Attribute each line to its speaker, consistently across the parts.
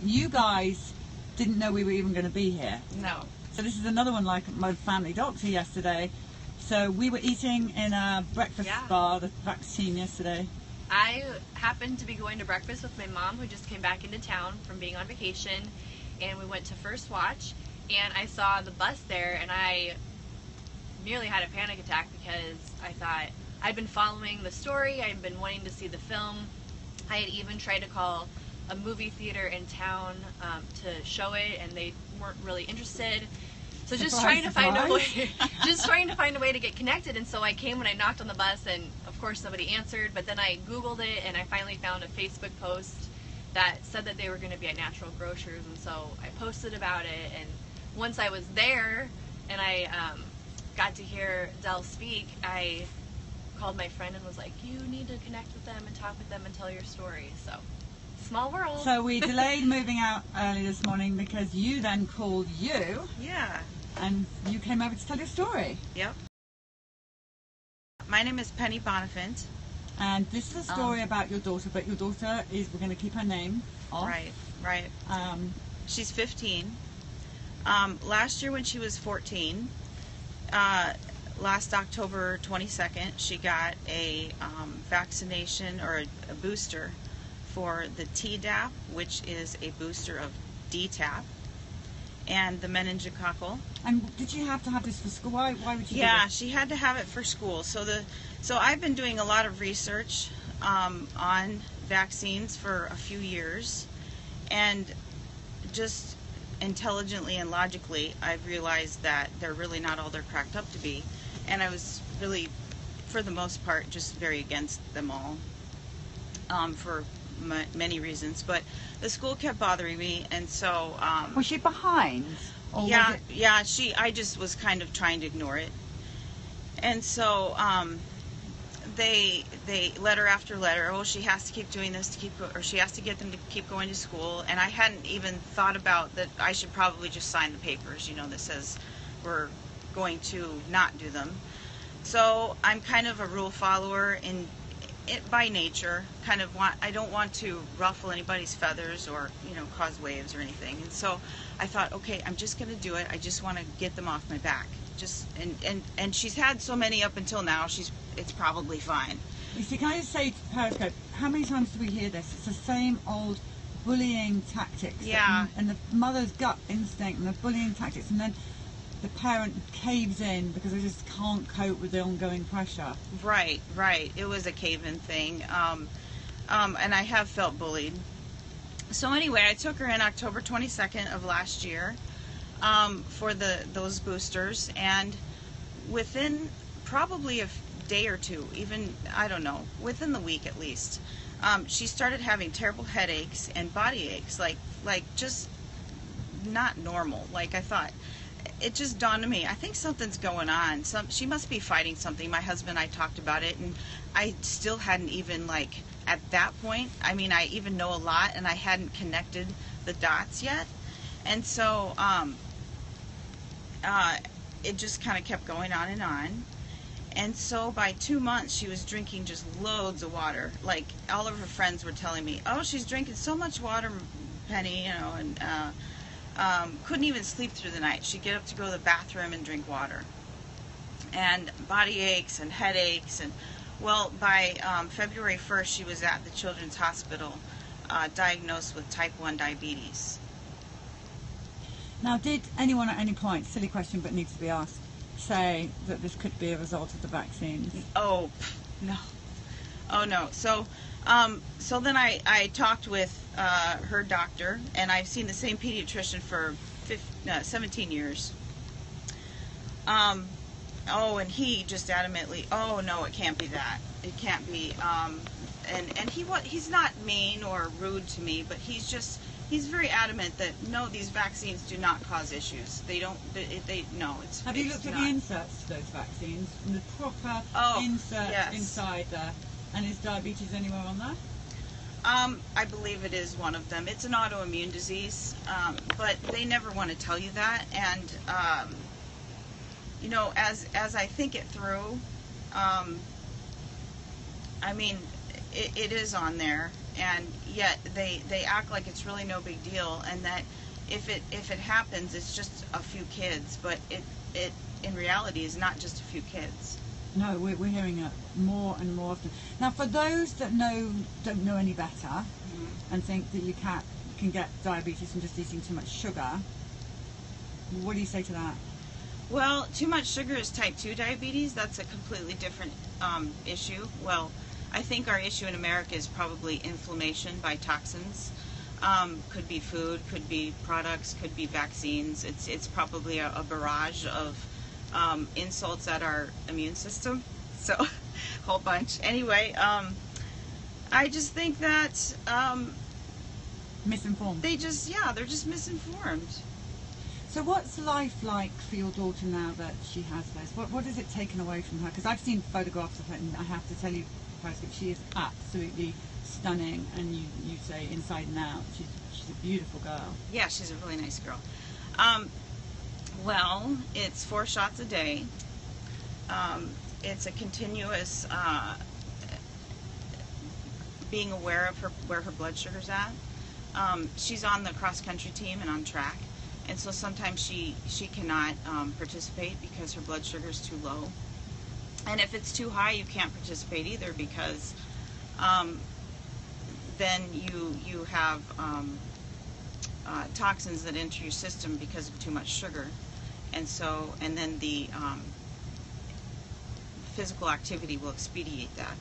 Speaker 1: you guys didn't know we were even going to be here.
Speaker 2: No.
Speaker 1: So this is another one like my family doctor yesterday. So we were eating in a breakfast bar, the vaccine yesterday.
Speaker 2: I happened to be going to breakfast with my mom, who just came back into town from being on vacation, and we went to First Watch, and I saw the bus there, and I nearly had a panic attack because I thought, I'd been following the story, I'd been wanting to see the film. I had even tried to call a movie theater in town to show it, and they weren't really interested. So just trying to find a way to get connected. And so I came and I knocked on the bus, and of course nobody answered. But then I Googled it, and I finally found a Facebook post that said that they were going to be at Natural Grocers, and so I posted about it. And once I was there, and I got to hear Del speak, I called my friend and was like, "You need to connect with them and talk with them and tell your story." So. Small world.
Speaker 1: So we delayed moving out early this morning because you then called you.
Speaker 3: Yeah.
Speaker 1: And you came over to tell your story.
Speaker 3: Yep. My name is Penny Bonifant.
Speaker 1: And this is a story about your daughter, but your daughter we're going to keep her name off.
Speaker 3: Right. She's 15. Last year when she was 14, last October 22nd, she got a vaccination or a booster for the Tdap, which is a booster of DTaP, and the meningococcal.
Speaker 1: And did you have to have this for school? Why would you?
Speaker 3: Yeah, she had to have it for school. So I've been doing a lot of research on vaccines for a few years, and just intelligently and logically, I've realized that they're really not all they're cracked up to be, and I was really, for the most part, just very against them all for many reasons, but the school kept bothering me, and so
Speaker 1: was she behind?
Speaker 3: Yeah, I just was kind of trying to ignore it, and so they letter after letter, oh, she has to keep doing this or she has to get them to keep going to school, and I hadn't even thought about that I should probably just sign the papers, that says we're going to not do them. So I'm kind of a rule follower by nature, I don't want to ruffle anybody's feathers or cause waves or anything, and so I thought, okay, I'm just going to do it. I just want to get them off my back. And she's had so many up until now. It's probably fine.
Speaker 1: You see, can I just say to Periscope, how many times do we hear this? It's the same old bullying tactics.
Speaker 3: Yeah.
Speaker 1: And the mother's gut instinct and the bullying tactics, and then the parent caves in because they just can't cope with the ongoing pressure.
Speaker 3: Right. It was a cave-in thing. And I have felt bullied. So anyway, I took her in October 22nd of last year for those boosters, and within probably a day or two, even, I don't know, within the week at least, she started having terrible headaches and body aches, like just not normal. Like, I thought, it just dawned on me, I think something's going on. She must be fighting something. My husband and I talked about it, and I still hadn't even, at that point, I mean, I even know a lot, and I hadn't connected the dots yet. And so it just kind of kept going on and on. And so by 2 months, she was drinking just loads of water. Like, all of her friends were telling me, oh, she's drinking so much water, Penny, and couldn't even sleep through the night. She'd get up to go to the bathroom and drink water. And body aches and headaches. And well, by February 1st, she was at the Children's Hospital diagnosed with type 1 diabetes.
Speaker 1: Now, did anyone at any point, silly question but needs to be asked, say that this could be a result of the vaccines?
Speaker 3: Oh, no. Oh, no. So then I talked with her doctor, and I've seen the same pediatrician for 17 years. And he just adamantly, oh, no, it can't be that. It can't be. And he's not mean or rude to me, but he's very adamant that, no, these vaccines do not cause issues. They don't, no, it's
Speaker 1: Have you looked at the inserts to those vaccines? And the proper inserts inside there? And is diabetes anywhere on there?
Speaker 3: I believe it is one of them. It's an autoimmune disease, but they never want to tell you that. And, as I think it through, I mean, it is on there. and yet they act like it's really no big deal, and that if it happens, it's just a few kids, but it in reality is not just a few kids.
Speaker 1: No, we're hearing it more and more often. Now, for those that don't know any better and think that you can get diabetes from just eating too much sugar, what do you say to that?
Speaker 3: Well, too much sugar is type 2 diabetes. That's a completely different issue. Well, I think our issue in America is probably inflammation by toxins. Could be food, could be products, could be vaccines. It's probably a barrage of insults at our immune system. So, whole bunch. Anyway, I just think that
Speaker 1: Misinformed.
Speaker 3: they're just misinformed.
Speaker 1: So what's life like for your daughter now that she has this? What is it taken away from her? Because I've seen photographs of her, and I have to tell you, Periscope, she is absolutely stunning, and you say inside and out, she's a beautiful girl.
Speaker 3: Yeah, she's a really nice girl. Well, it's 4 shots a day. It's a continuous being aware of where her blood sugar's at. She's on the cross-country team and on track, and so sometimes she cannot participate because her blood sugar is too low. And if it's too high, you can't participate either, because then you have toxins that enter your system because of too much sugar, and then the physical activity will expedite that,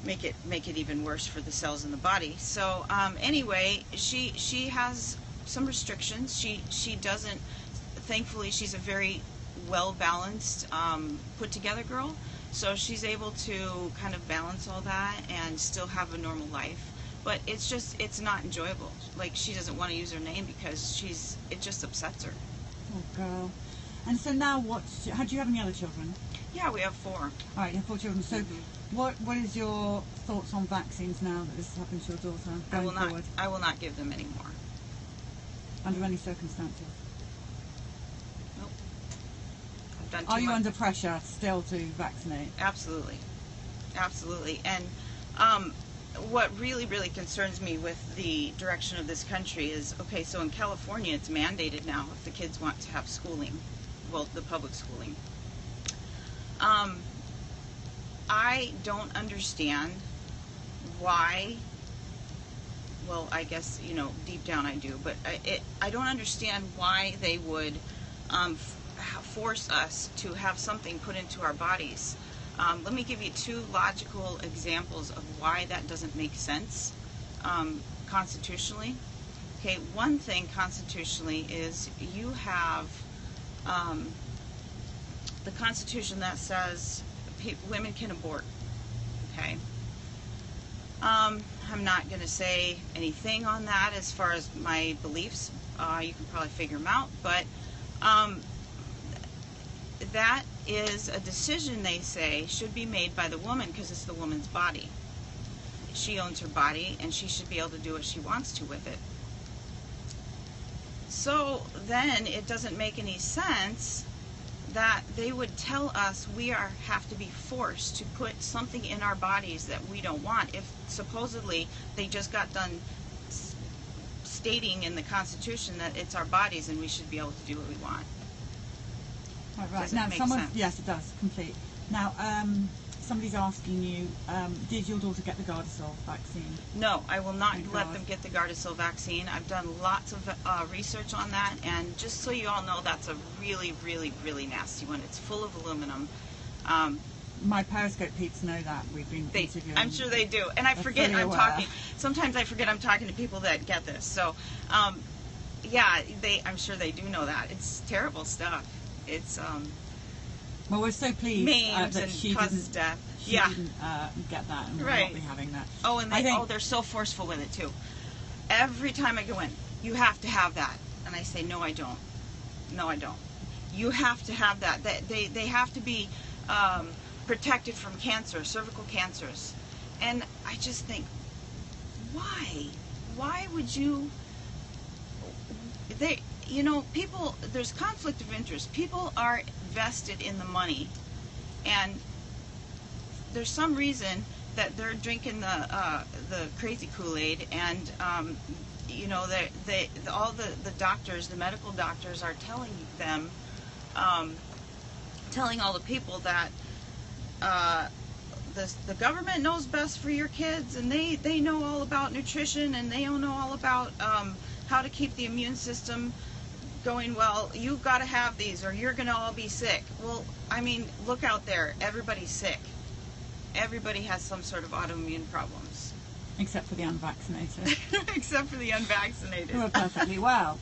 Speaker 3: make it even worse for the cells in the body. So anyway, she has some restrictions. She doesn't, thankfully she's a very well balanced, put together girl, so she's able to kind of balance all that and still have a normal life. But it's not enjoyable. Like, she doesn't want to use her name because it just upsets her.
Speaker 1: Oh, girl. And so now do you have any other children?
Speaker 3: Yeah, we have 4.
Speaker 1: All right, you have 4 children. So what is your thoughts on vaccines now that this has happened to your daughter going forward?
Speaker 3: I will not give them any more.
Speaker 1: Under any circumstances?
Speaker 3: Nope. I've done too
Speaker 1: Are you
Speaker 3: much.
Speaker 1: under pressure still to vaccinate?
Speaker 3: Absolutely. Absolutely. And what really, really concerns me with the direction of this country is, okay, so in California it's mandated now if the kids want to have schooling, well, the public schooling. I don't understand why, well, I guess, deep down I do, but I don't understand why they would force us to have something put into our bodies. Let me give you 2 logical examples of why that doesn't make sense constitutionally. Okay, one thing constitutionally is you have the Constitution that says women can abort. Okay, I'm not going to say anything on that as far as my beliefs. You can probably figure them out, but that is a decision, they say, should be made by the woman because it's the woman's body. She owns her body, and she should be able to do what she wants to with it. So then it doesn't make any sense that they would tell us we have to be forced to put something in our bodies that we don't want, if supposedly they just got done stating in the Constitution that it's our bodies and we should be able to do what we want.
Speaker 1: Right.
Speaker 3: Does it
Speaker 1: Now,
Speaker 3: make
Speaker 1: someone,
Speaker 3: sense?
Speaker 1: yes, it does, complete. Now, somebody's asking you, did your daughter get the Gardasil vaccine?
Speaker 3: No, I will not
Speaker 1: Thank
Speaker 3: let
Speaker 1: God.
Speaker 3: them get the Gardasil vaccine. I've done lots of research on that, and just so you all know, that's a really, really, really nasty one. It's full of aluminum.
Speaker 1: My Periscope peeps know that. We've been interviewing.
Speaker 3: I'm sure they do. And I
Speaker 1: They're
Speaker 3: forget
Speaker 1: fully
Speaker 3: I'm
Speaker 1: aware.
Speaker 3: talking. Sometimes I forget I'm talking to people that get this. So, yeah, I'm sure they do know that. It's terrible stuff. It's
Speaker 1: Well, we're so pleased
Speaker 3: maims
Speaker 1: that
Speaker 3: and
Speaker 1: she
Speaker 3: causes
Speaker 1: didn't,
Speaker 3: death.
Speaker 1: she
Speaker 3: Yeah.
Speaker 1: didn't get that, and we'll
Speaker 3: Right.
Speaker 1: not be having that.
Speaker 3: Oh, and
Speaker 1: I think-
Speaker 3: they're so forceful with it too. Every time I go in, you have to have that, and I say, no, I don't. No, I don't. You have to have that. They have to be protected from cancer, cervical cancers, and I just think, why? Why would you? People. There's conflict of interest. People are vested in the money, and there's some reason that they're drinking the crazy Kool-Aid, and you know, all the doctors, the medical doctors, are telling them, telling all the people that the government knows best for your kids, and they know all about nutrition, and they know all about how to keep the immune system going. Well, you've got to have these or you're going to all be sick. Well, I mean, look out there. Everybody's sick. Everybody has some sort of autoimmune problems.
Speaker 1: Except for the unvaccinated,
Speaker 3: Except for the unvaccinated.
Speaker 1: who are perfectly well.